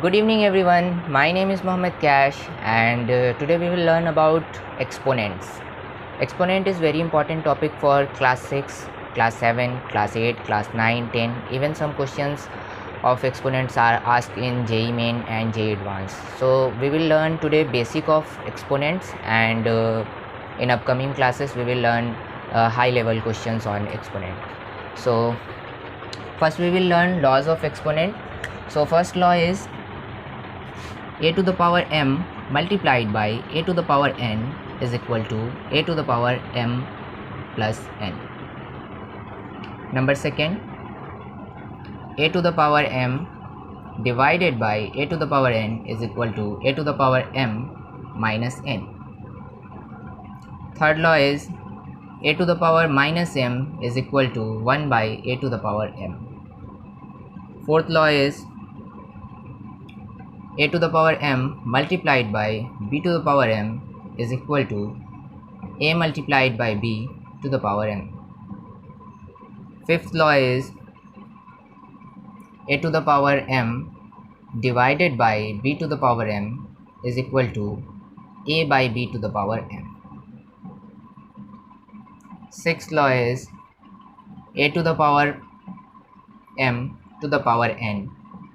Good evening everyone, my name is Qaish and today we will learn about exponents. Exponent is very important topic for class 6, class 7, class 8, class 9, 10. Even some questions of exponents are asked in JEE Main and JEE Advanced. So we will learn today basic of exponents and in upcoming classes we will learn high level questions on exponent. So first we will learn laws of exponent. So first law is a to the power m multiplied by a to the power n is equal to a to the power m plus n. Number second, a to the power m divided by a to the power n is equal to a to the power m minus n. Third law is a to the power minus m is equal to 1 by a to the power m. Fourth law is a to the power m multiplied by b to the power m is equal to a multiplied by b to the power m. Fifth law is a to the power m divided by b to the power m is equal to a by b to the power m. Sixth law is a to the power m to the power n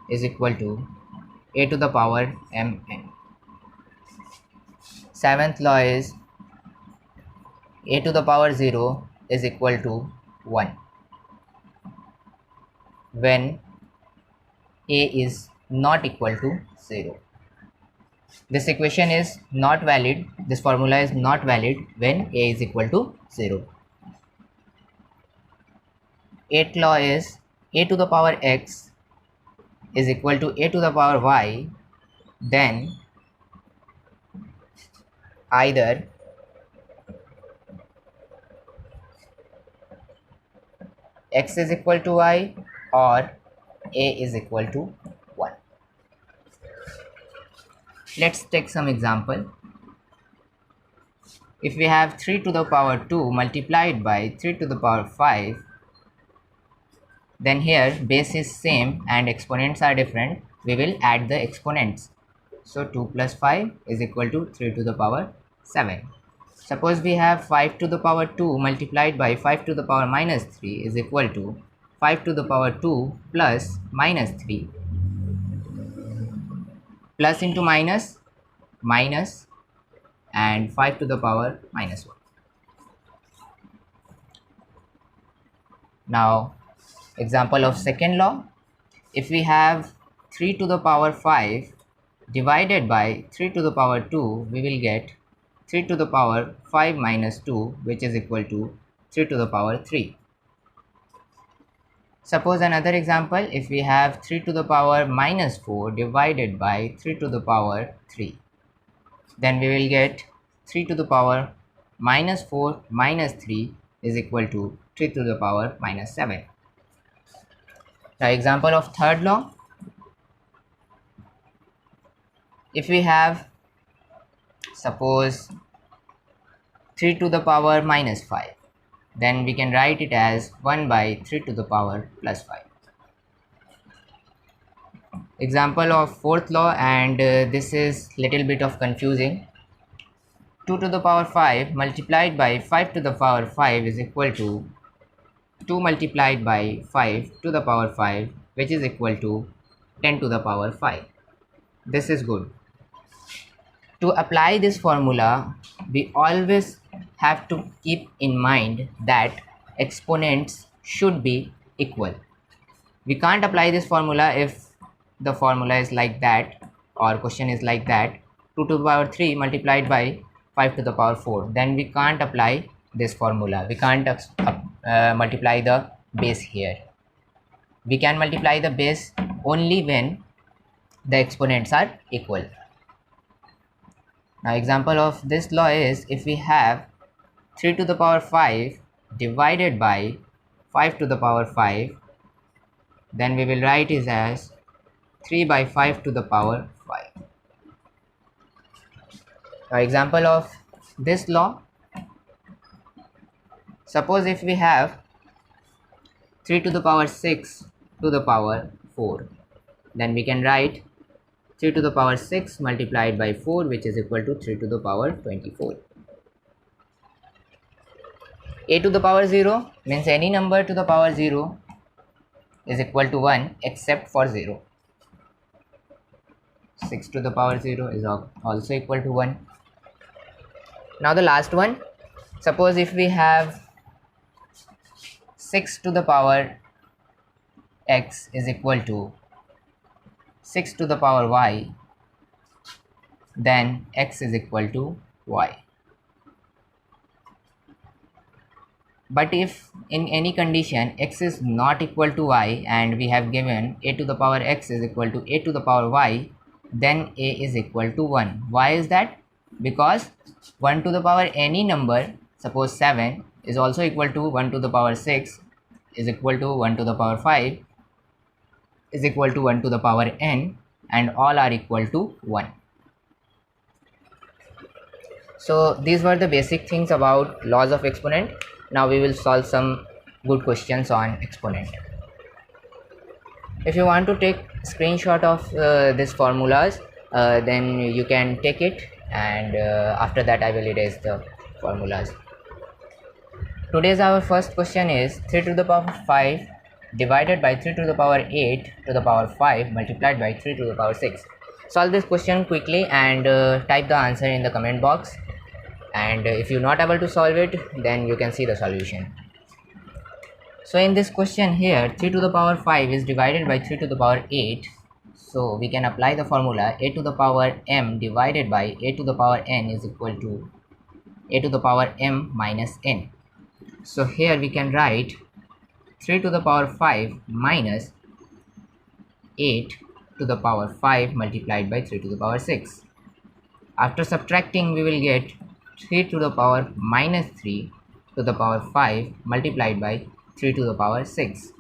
is equal to a to the power mn. Seventh law is a to the power 0 is equal to 1 when a is not equal to 0. This equation is not valid, this formula is not valid when a is equal to 0. Eighth law is a to the power x is equal to a to the power y, then either x is equal to y or a is equal to 1. Let's take some example. If we have 3 to the power 2 multiplied by 3 to the power 5, then here base is same and exponents are different. We will add the exponents. So 2 plus 5 is equal to 3 to the power 7. Suppose we have 5 to the power 2 multiplied by 5 to the power minus 3 is equal to 5 to the power 2 plus minus 3. Plus into minus, minus, and 5 to the power minus 1. Now example of second law, if we have 3 to the power 5 divided by 3 to the power 2, we will get 3 to the power 5 minus 2, which is equal to 3 to the power 3. Suppose another example, if we have 3 to the power minus 4 divided by 3 to the power 3, then we will get 3 to the power minus 4 minus 3 is equal to 3 to the power minus 7. Now example of third law, if we have suppose 3 to the power minus 5, then we can write it as 1 by 3 to the power plus 5. Example of fourth law, and this is little bit of confusing. 2 to the power 5 multiplied by 5 to the power 5 is equal to 2 multiplied by 5 to the power 5, which is equal to 10 to the power 5. This is good. To apply this formula, we always have to keep in mind that exponents should be equal. We can't apply this formula if the formula is like that or question is like that, 2 to the power 3 multiplied by 5 to the power 4, then we can't apply this formula. We can't multiply the base here. We can multiply the base only when the exponents are equal. Now example of this law is, if we have 3 to the power 5 divided by 5 to the power 5, then we will write it as 3 by 5 to the power 5. Now example of this law, suppose if we have 3 to the power 6 to the power 4, then we can write 3 to the power 6 multiplied by 4, which is equal to 3 to the power 24. A to the power 0 means any number to the power 0 is equal to 1 except for 0. 6 to the power 0 is also equal to 1. Now the last one, suppose if we have 6 to the power x is equal to 6 to the power y, then x is equal to y. But if in any condition x is not equal to y and we have given a to the power x is equal to a to the power y, then a is equal to 1. Why is that? Because 1 to the power any number, suppose 7, is also equal to 1 to the power 6 is equal to 1 to the power 5 is equal to 1 to the power n, and all are equal to 1. So these were the basic things about laws of exponent. Now we will solve some good questions on exponent. If you want to take screenshot of these formulas, then you can take it, and after that I will erase the formulas. Today's our first question is 3 to the power 5 divided by 3 to the power 8 to the power 5 multiplied by 3 to the power 6. Solve this question quickly and type the answer in the comment box, and if you're not able to solve it, then you can see the solution. So in this question here, 3 to the power 5 is divided by 3 to the power 8, so we can apply the formula a to the power m divided by a to the power n is equal to a to the power m minus n. So here we can write 3 to the power 5 minus 8 to the power 5 multiplied by 3 to the power 6. After subtracting, we will get 3 to the power minus 3 to the power 5 multiplied by 3 to the power 6.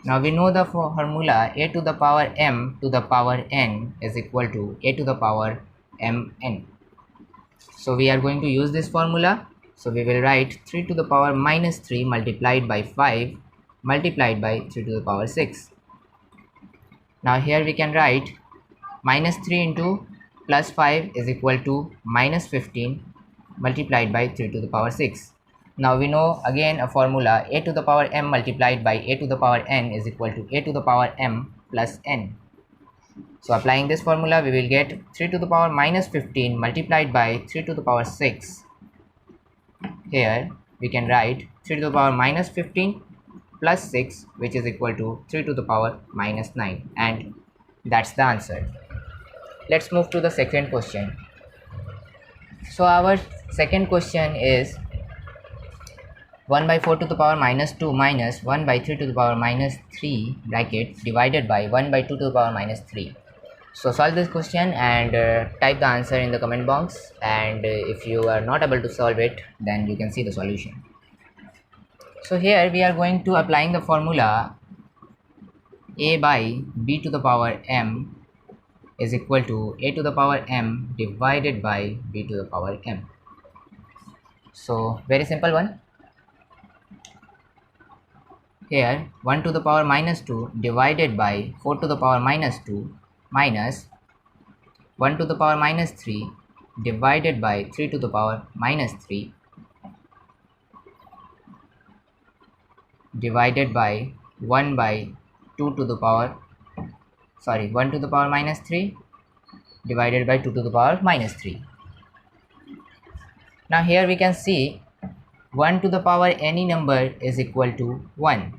Now we know the formula a to the power m to the power n is equal to a to the power mn. So we are going to use this formula. So we will write 3 to the power minus 3 multiplied by 5 multiplied by 3 to the power 6. Now here we can write minus 3 into plus 5 is equal to minus 15 multiplied by 3 to the power 6. Now we know again a formula a to the power m multiplied by a to the power n is equal to a to the power m plus n. So applying this formula, we will get 3 to the power minus 15 multiplied by 3 to the power 6. Here we can write 3 to the power minus 15 plus 6, which is equal to 3 to the power minus 9, and that's the answer. Let's move to the second question. So our second question is 1 by 4 to the power minus 2 minus 1 by 3 to the power minus 3 bracket divided by 1 by 2 to the power minus 3. So solve this question and type the answer in the comment box, and if you are not able to solve it, then you can see the solution. So here we are going to applying the formula a by b to the power m is equal to a to the power m divided by b to the power m. So very simple one. Here 1 to the power minus 2 divided by 4 to the power minus 2 minus 1 to the power minus 3 divided by 3 to the power minus 3 divided by 1 by 2 to the power 1 to the power minus 3 divided by 2 to the power minus 3. Now here we can see 1 to the power any number is equal to 1.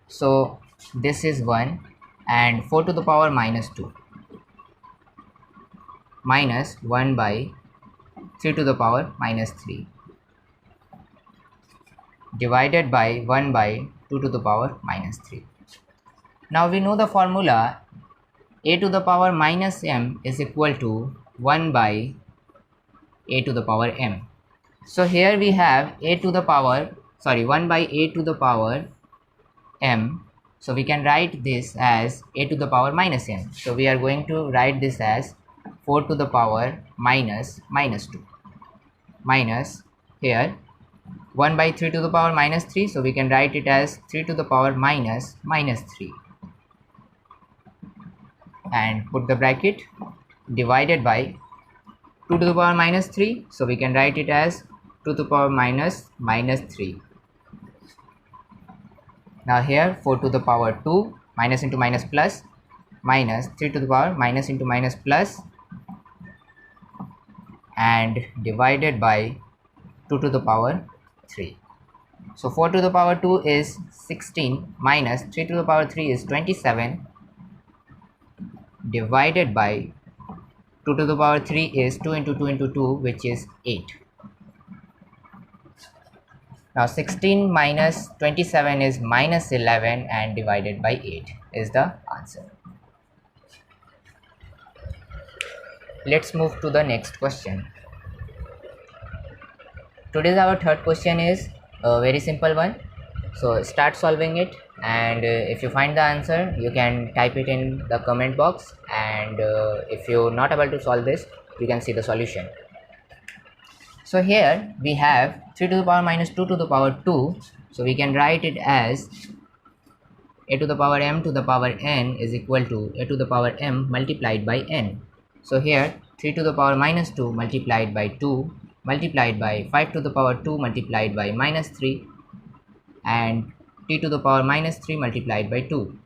So this is 1, and 4 to the power minus 2 minus 1 by 3 to the power minus 3 divided by 1 by 2 to the power minus 3. Now we know the formula a to the power minus m is equal to 1 by a to the power m. So here we have a to the power 1 by a to the power m. So we can write this as a to the power minus n. So we are going to write this as 4 to the power minus 2 minus here 1 by 3 to the power minus 3. So we can write it as 3 to the power minus 3 and put the bracket, divided by 2 to the power minus 3, so we can write it as 2 to the power minus 3. Now here 4 to the power 2, minus into minus plus, minus 3 to the power minus into minus plus, and divided by 2 to the power 3. So 4 to the power 2 is 16, minus 3 to the power 3 is 27, divided by 2 to the power 3 is 2 into 2 into 2, which is 8. Now 16 minus 27 is minus 11, and divided by 8 is the answer. Let's move to the next question. Today's our third question is a very simple one. So start solving it, and if you find the answer, you can type it in the comment box, and if you're not able to solve this, you can see the solution. So here we have 3 to the power minus 2 to the power 2, so we can write it as a to the power m to the power n is equal to a to the power m multiplied by n. So here 3 to the power minus 2 multiplied by 2 multiplied by 5 to the power 2 multiplied by minus 3, and t to the power minus 3 multiplied by 2,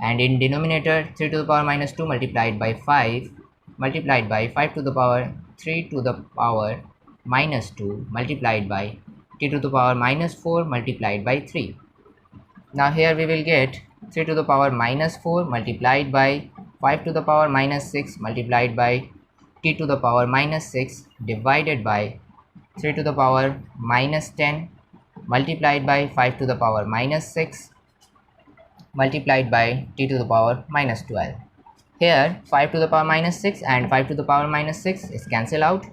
and in denominator 3 to the power minus 2 multiplied by 5 multiplied by 5 to the power 3 to the power minus 2 multiplied by t to the power minus 4 multiplied by 3. Now here we will get 3 to the power minus 4 multiplied by 5 to the power minus 6 multiplied by t to the power minus 6 divided by 3 to the power minus 10 multiplied by 5 to the power minus 6 multiplied by t to the power minus 12. Here 5 to the power minus 6 and 5 to the power minus 6 is cancelled out.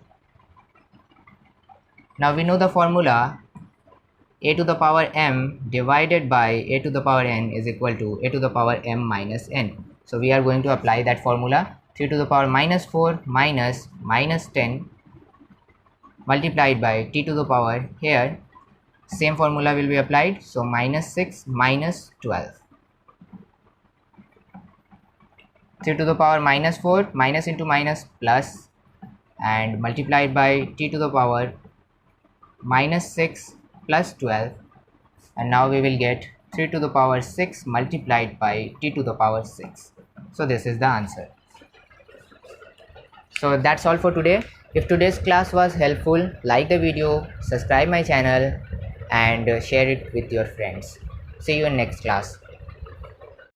Now we know the formula a to the power m divided by a to the power n is equal to a to the power m minus n. So we are going to apply that formula. 3 to the power minus 4 minus minus 10 multiplied by t to the power, here same formula will be applied, so minus 6 minus 12. 3 to the power minus 4 minus into minus plus, and multiplied by t to the power minus 6 plus 12, and now we will get 3 to the power 6 multiplied by t to the power 6. So this is the answer. So that's all for today. If today's class was helpful, like the video, subscribe my channel, and share it with your friends. See you in next class.